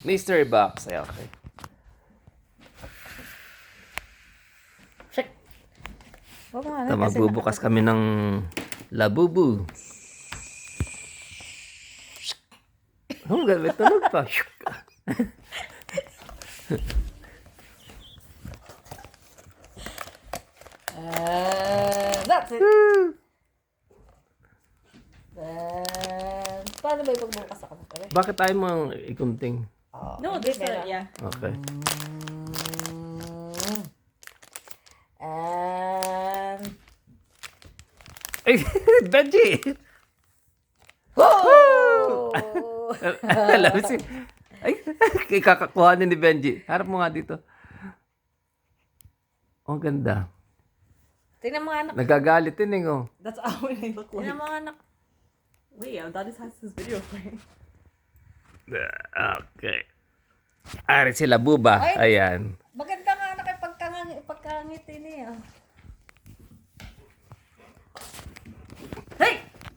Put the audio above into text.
Mystery box. Ay, okay. Check. Oo nga, Ito, kasi magbubukas kami ng labubu. Oh, may tunog pa. That's it. Then, paano ba ipagbukas ako? Bakit tayo mga ikunting? No, this one, yeah. Okay. And... Ay, Benji! Oh! Alam mo si... Ay, kakakuhanin ni Benji. Harap mo nga dito. Oh, ganda. Tingnan mo anak. Nagagalit din eh, oh. That's how they look like. Tingnan mo anak. Wait, Daddy has this video playing. Okay. Ari sila buba. Ay. Ayan. Maganda nga anak yung pagkangiti niya.